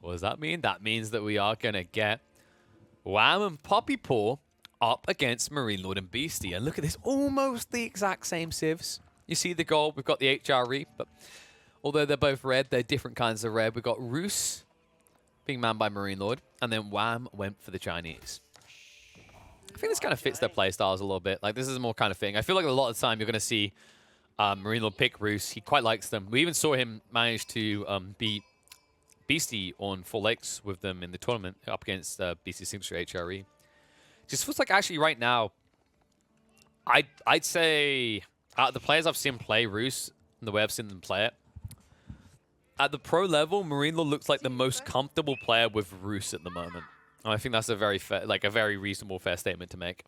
What does that mean? That means that we are going to get Wham and Poppy Paw up against Marine Lord and Beastie. And look at this, almost the exact same civs. You see the gold, we've got the HRE, but although they're both red, they're different kinds of red. We've got Roos being manned by Marine Lord, and then Wham went for the Chinese. I think this kind of fits their playstyles a little bit. Like, this is more kind of thing. I feel like a lot of the time you're going to see Marine Lord pick Roos. He quite likes them. We even saw him manage to beat Beastie on 4 lakes with them in the tournament up against Beastie's signature HRE. Just feels like actually right now, I'd say out of the players I've seen play Roos and the way I've seen them play it, at the pro level, Marine Lord looks like the most comfortable player with Roos at the moment. And I think that's a very fair, like a very reasonable, fair statement to make.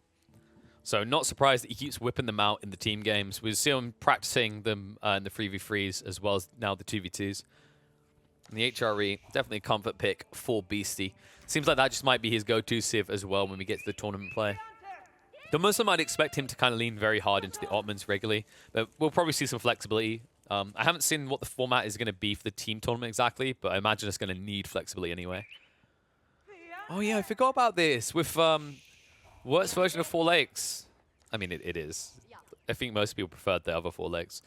So not surprised that he keeps whipping them out in the team games. We see him practicing them in the 3v3s as well as now the 2v2s. And the HRE, definitely a comfort pick for Beastie. Seems like that just might be his go-to civ as well when we get to the tournament play. The most I might expect him to kind of lean very hard into the Ottomans regularly, but we'll probably see some flexibility. I haven't seen what the format is going to be for the team tournament exactly, but I imagine it's going to need flexibility anyway. Oh yeah, I forgot about this with worst version of 4 lakes. I mean, it is. I think most people preferred the other 4 lakes.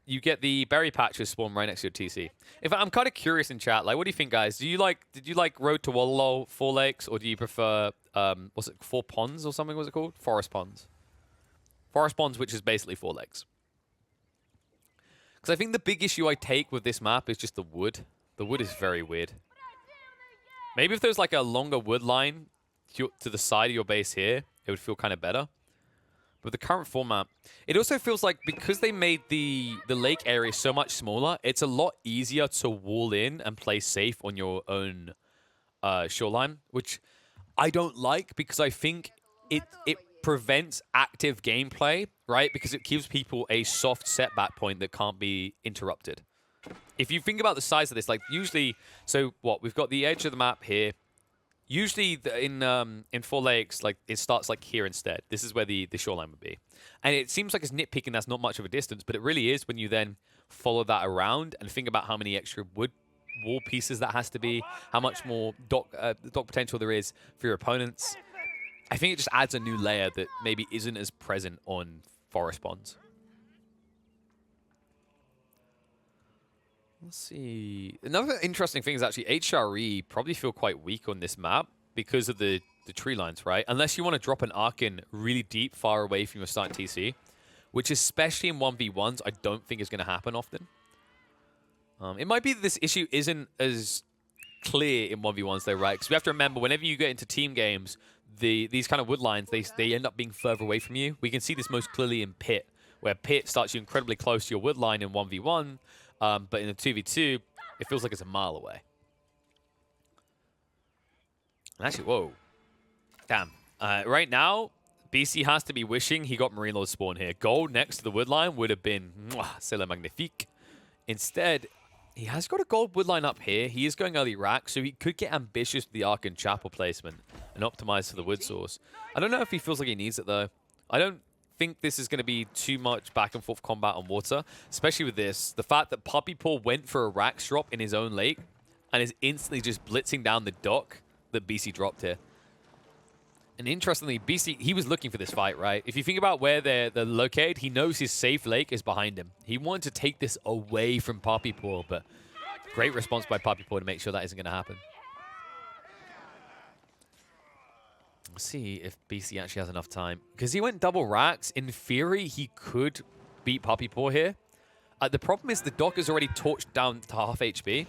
You get the berry patches spawn right next to your TC. In fact, I'm kind of curious in chat. Like, what do you think, guys? Did you like Road to Wallow 4 lakes, or do you prefer was it 4 ponds or something? Was it called Forest Ponds? Forest Ponds, which is basically 4 lakes. Because I think the big issue I take with this map is just the wood. The wood is very weird. Maybe if there's like a longer wood line to the side of your base here, it would feel kind of better. But the current format, it also feels like because they made the lake area so much smaller, it's a lot easier to wall in and play safe on your own shoreline, which I don't like because I think it prevents active gameplay, right? Because it gives people a soft setback point that can't be interrupted. If you think about the size of this, like usually, so what, we've got the edge of the map here. Usually in 4 lakes, like it starts like here instead. This is where the shoreline would be. And it seems like it's nitpicking, that's not much of a distance, but it really is when you then follow that around and think about how many extra wood wall pieces that has to be, how much more dock potential there is for your opponents. I think it just adds a new layer that maybe isn't as present on Forest Ponds. Let's see. Another interesting thing is actually HRE probably feel quite weak on this map because of the tree lines, right? Unless you want to drop an arc in really deep, far away from your starting TC, which especially in 1v1s, I don't think is going to happen often. It might be that this issue isn't as clear in 1v1s though, right? Because we have to remember, whenever you get into team games, these kind of wood lines, they end up being further away from you. We can see this most clearly in Pit, where Pit starts you incredibly close to your wood line in 1v1, but in a 2v2, it feels like it's a mile away. And actually, whoa. Damn. Right now, BC has to be wishing he got Marine Lord spawn here. Gold next to the wood line would have been c'est le magnifique. Instead, he has got a gold wood line up here. He is going early rack, so he could get ambitious with the Arc and Chapel placement and optimize for the wood source. I don't know if he feels like he needs it, though. I don't think this is going to be too much back and forth combat on water, especially with this. The fact that Puppy Paw went for a rack drop in his own lake and is instantly just blitzing down the dock that BC dropped here. And interestingly, BC, he was looking for this fight, right? If you think about where they're located, he knows his safe lake is behind him. He wanted to take this away from Puppy Paw, but great response by Puppy Paw to make sure that isn't going to happen. Let's see if BC actually has enough time. Because he went double racks, in theory, he could beat Puppy Paw here. The problem is the dock is already torched down to half HP.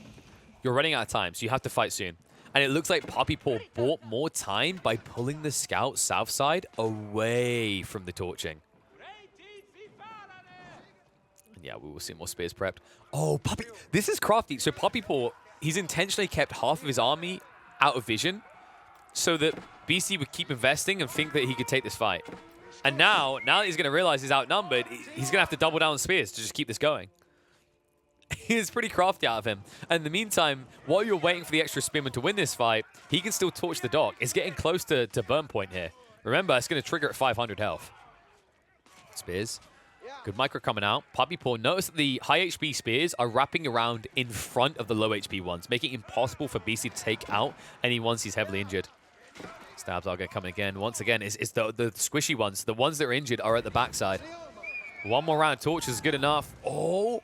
You're running out of time, so you have to fight soon. And it looks like Puppy Paw bought more time by pulling the scout south side away from the torching. And yeah, we will see more spears prepped. Oh, Puppy. This is crafty. So Puppy Paw, he's intentionally kept half of his army out of vision so that BC would keep investing and think that he could take this fight. And now that he's going to realize he's outnumbered, he's going to have to double down on spears to just keep this going. It's pretty crafty out of him. And in the meantime, while you're waiting for the extra spearman to win this fight, he can still torch the dock. It's getting close to burn point here. Remember, it's going to trigger at 500 health. Spears. Good micro coming out. Puppy Paw. Notice that the high HP spears are wrapping around in front of the low HP ones, making it impossible for Beastie to take out any ones he's heavily injured. Stabs are going to come again. Once again, it's the squishy ones. The ones that are injured are at the backside. One more round of torches is good enough. Oh,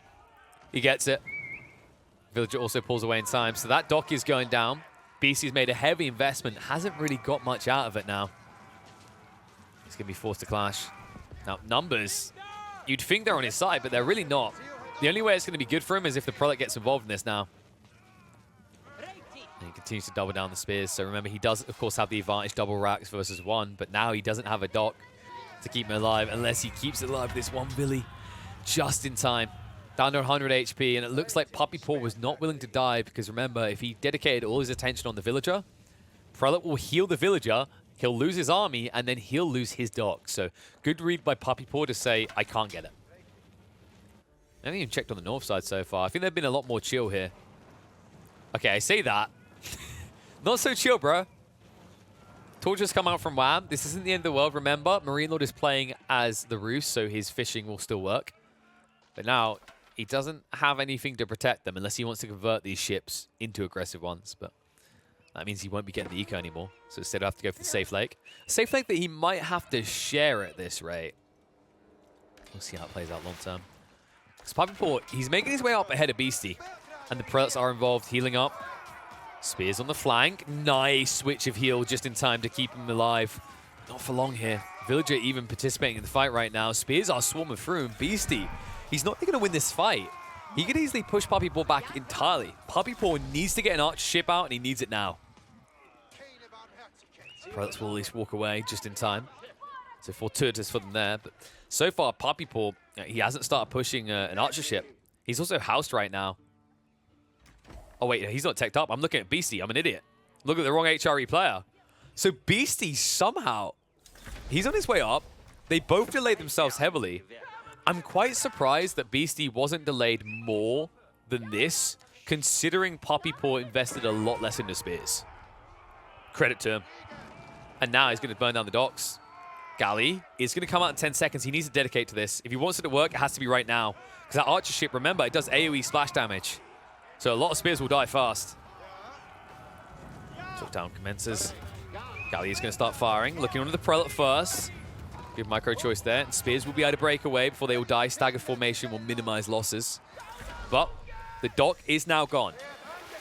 he gets it. Villager also pulls away in time. So that dock is going down. Beastie's made a heavy investment. Hasn't really got much out of it now. He's going to be forced to clash. Now, numbers, you'd think they're on his side, but they're really not. The only way it's going to be good for him is if the product gets involved in this now. And he continues to double down the spears. So remember, he does, of course, have the advantage double racks versus one, but now he doesn't have a dock to keep him alive unless he keeps it alive. This one Billy just in time. Down to 100 HP, and it looks like Puppy Paw was not willing to die because remember, if he dedicated all his attention on the villager, Prelate will heal the villager, he'll lose his army, and then he'll lose his dock. So good read by Puppy Paw to say, I can't get it. I haven't even checked on the north side so far. I think they've been a lot more chill here. Okay, I say that. Not so chill, bro. Torches come out from Wham. This isn't the end of the world, remember. Marine Lord is playing as the Roost, so his fishing will still work. But now, he doesn't have anything to protect them unless he wants to convert these ships into aggressive ones. But that means he won't be getting the eco anymore. So instead, he'll have to go for the safe lake. Safe lake that he might have to share at this rate. We'll see how it plays out long term. Because Puppy Paw, he's making his way up ahead of Beastie. And the Prelates are involved, healing up. Spears on the flank. Nice switch of heal just in time to keep him alive. Not for long here. Villager even participating in the fight right now. Spears are swarming through him. Beastie, he's not going to win this fight. He could easily push Puppy Paw back entirely. Puppy Paw needs to get an archer ship out, and he needs it now. Prelates will at least walk away just in time. So fortuitous for them there. But so far, Puppy Paw, he hasn't started pushing an archer ship. He's also housed right now. Oh, wait, he's not teched up. I'm looking at Beastie. I'm an idiot. Look at the wrong HRE player. So Beastie somehow, he's on his way up. They both delayed themselves heavily. I'm quite surprised that Beastie wasn't delayed more than this, considering Puppy Paw invested a lot less into spears. Credit to him. And now he's going to burn down the docks. Galley is going to come out in 10 seconds. He needs to dedicate to this. If he wants it to work, it has to be right now. Because that archer ship, remember, it does AoE splash damage. So a lot of spears will die fast. Down commences. Galley is going to start firing. Looking onto the Prelate first. Good micro choice there. And spears will be able to break away before they will die. Stagger formation will minimize losses. But the dock is now gone.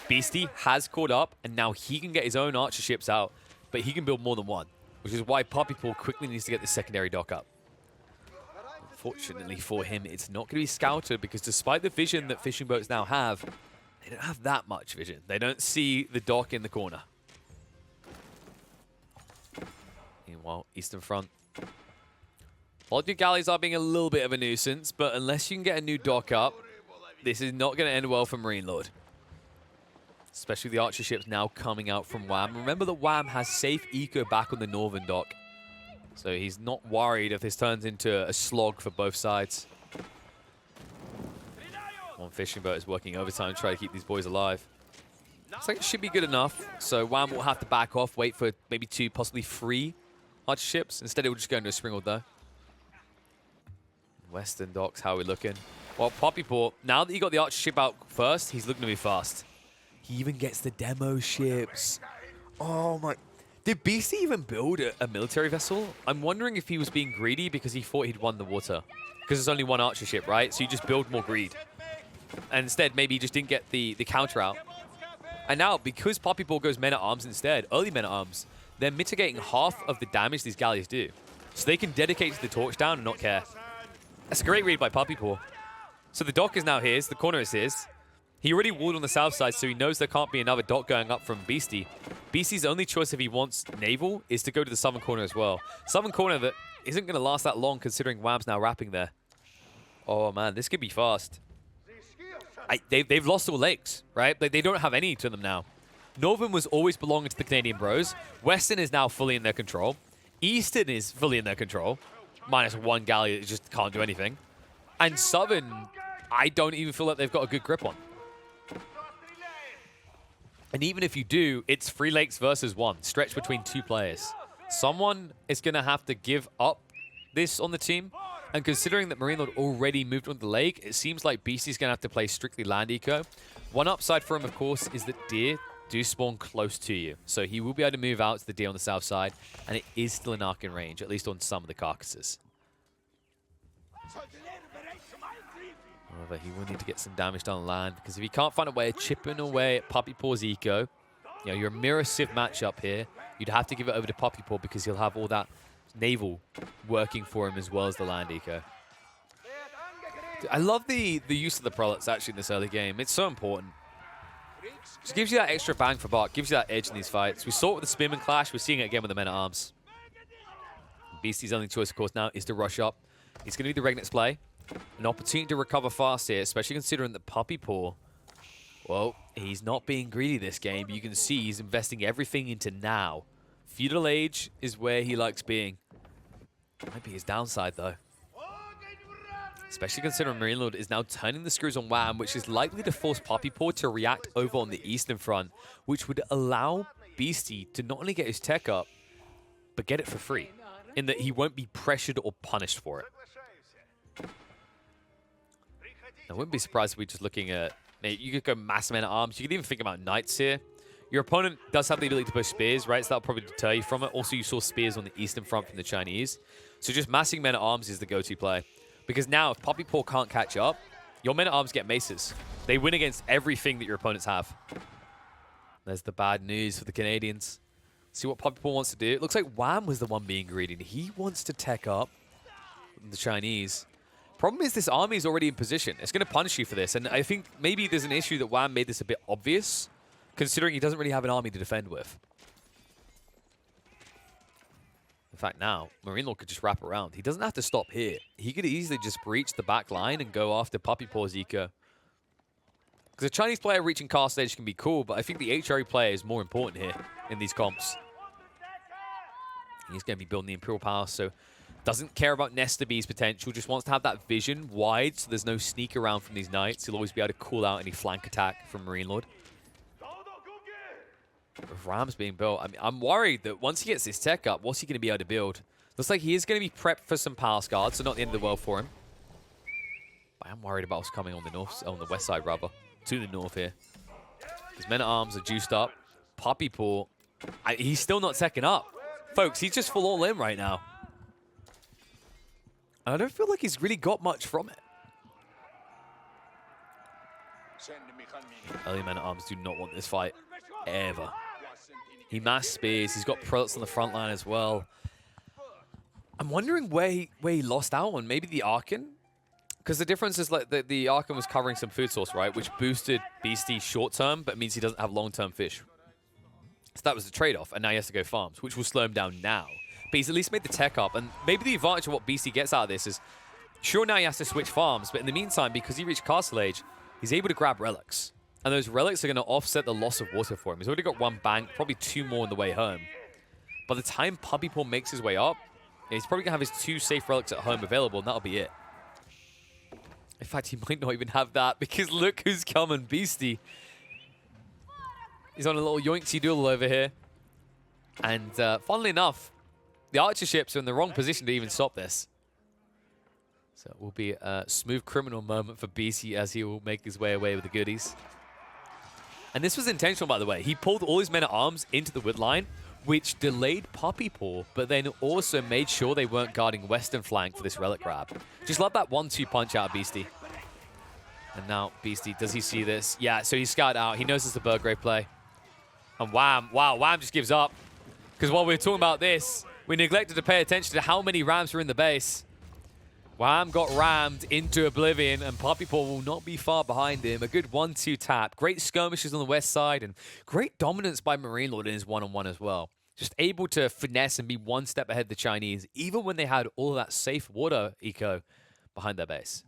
Beastie has caught up, and now he can get his own archer ships out. But he can build more than one, which is why Puppy Paw quickly needs to get the secondary dock up. Unfortunately for him, it's not going to be scouted because despite the vision that fishing boats now have, they don't have that much vision. They don't see the dock in the corner. Meanwhile, Eastern Front. A lot of new galleys are being a little bit of a nuisance, but unless you can get a new dock up, this is not going to end well for Marine Lord. Especially the archer ships now coming out from Wham. Remember that Wham has safe eco back on the northern dock. So he's not worried if this turns into a slog for both sides. One fishing boat is working overtime to try to keep these boys alive. Looks like it should be good enough. So Wham will have to back off, wait for maybe 2, possibly 3 archer ships. Instead, it will just go into a springald though. Western docks, how are we looking? Well, Puppy Paw, now that he got the archer ship out first, he's looking to be fast. He even gets the demo ships. Oh my. Did Beastie even build a military vessel? I'm wondering if he was being greedy because he thought he'd won the water. Because there's only one archer ship, right? So you just build more greed. And instead, maybe he just didn't get the counter out. And now, because Puppy Paw goes men-at-arms instead, early men-at-arms, they're mitigating half of the damage these galleys do. So they can dedicate to the torch down and not care. That's a great read by Puppy Paw. So the dock is now his, the corner is his. He already walled on the south side, so he knows there can't be another dock going up from Beastie. Beastie's only choice if he wants naval is to go to the southern corner as well. Southern corner that isn't going to last that long considering Wham's now wrapping there. Oh man, this could be fast. They've lost all lakes, right? They don't have any to them now. Northern was always belonging to the Canadian Bros. Western is now fully in their control. Eastern is fully in their control. Minus one galley that just can't do anything. And Southern, I don't even feel like they've got a good grip on. And even if you do, it's 3 lakes versus 1, stretched between 2 players. Someone is going to have to give up this on the team. And considering that Marine Lord already moved on the lake, it seems like Beastie's going to have to play strictly land eco. One upside for him, of course, is that deer do spawn close to you. So he will be able to move out to the deer on the south side, and it is still an arc in range, at least on some of the carcasses. However, he will need to get some damage done on land, because if he can't find a way of chipping away at Puppy Paw's eco, you know, you're a mirror Civ matchup here. You'd have to give it over to Puppy Paw because he'll have all that naval working for him as well as the land eco. I love the use of the prelates actually in this early game. It's so important. Just gives you that extra bang for buck, gives you that edge in these fights. We saw it with the Spearman Clash. We're seeing it again with the Men-at-Arms. Beastie's only choice, of course, now is to rush up. It's going to be the Regnit's play. An opportunity to recover fast here, especially considering that Puppy Paw, well, he's not being greedy this game. You can see he's investing everything into now. Feudal Age is where he likes being. Might be his downside, though. Especially considering Marine Lord is now turning the screws on Wham, which is likely to force Puppy Paw to react over on the eastern front, which would allow Beastie to not only get his tech up, but get it for free, in that he won't be pressured or punished for it. I wouldn't be surprised if we're just looking at... You could go mass Men-at-Arms. You could even think about Knights here. Your opponent does have the ability to push Spears, right? So that'll probably deter you from it. Also, you saw Spears on the eastern front from the Chinese. So just massing Men-at-Arms is the go-to play. Because now, if Puppy Paw can't catch up, your Men-at-Arms get maces. They win against everything that your opponents have. There's the bad news for the Canadians. See what Puppy Paw wants to do. It looks like Wham was the one being greedy. He wants to tech up the Chinese. Problem is this army is already in position. It's going to punish you for this. And I think maybe there's an issue that Wham made this a bit obvious, considering he doesn't really have an army to defend with. In fact, now, Marine Lord could just wrap around. He doesn't have to stop here. He could easily just breach the back line and go after Puppy Paw's eco. Because a Chinese player reaching castle edge can be cool, but I think the HRE player is more important here in these comps. He's going to be building the Imperial Palace, so doesn't care about Nesta B's potential, just wants to have that vision wide so there's no sneak around from these Knights. He'll always be able to call out any flank attack from Marine Lord. With Rams being built, I mean, I'm worried that once he gets his tech up, what's he going to be able to build? Looks like he is going to be prepped for some Palace Guards, so not the end of the world for him. But I am worried about what's coming on the north, on the west side, rather, to the north here. His Men-at-Arms are juiced up. Puppy Paw, he's still not teching up. Folks, he's just full all in right now. I don't feel like he's really got much from it. Early Men-at-Arms do not want this fight, ever. He mass spears. He's got prelates on the front line as well. I'm wondering where he lost out on. Maybe the Archon? Because the difference is like the Archon was covering some food source, right? Which boosted Beastie short term, but means he doesn't have long-term fish. So that was the trade-off, and now he has to go farms, which will slow him down now. But he's at least made the tech up, and maybe the advantage of what Beastie gets out of this is, sure, now he has to switch farms, but in the meantime, because he reached Castle Age, he's able to grab relics. And those relics are going to offset the loss of water for him. He's already got one bank, probably two more on the way home. By the time Puppy Paw makes his way up, he's probably going to have his 2 safe relics at home available, and that'll be it. In fact, he might not even have that, because look who's coming, Beastie. He's on a little yoinksy doodle over here. And funnily enough, the archer ships are in the wrong position to even stop this. So it will be a smooth criminal moment for Beastie as he will make his way away with the goodies. And this was intentional, by the way. He pulled all his Men-at-Arms into the wood line, which delayed Puppy Paw, but then also made sure they weren't guarding western flank for this relic grab. Just love that 1-2 punch out of Beastie. And now Beastie, does he see this? Yeah, so he's scouted out. He knows it's the Burgrave play. And Wham, wow, Wham just gives up. Because while we were talking about this, we neglected to pay attention to how many rams were in the base. Wham got rammed into oblivion, and Puppy Paw will not be far behind him. A good 1-2 tap. Great skirmishes on the west side, and great dominance by Marine Lord in his one-on-one as well. Just able to finesse and be one step ahead of the Chinese, even when they had all of that safe water eco behind their base.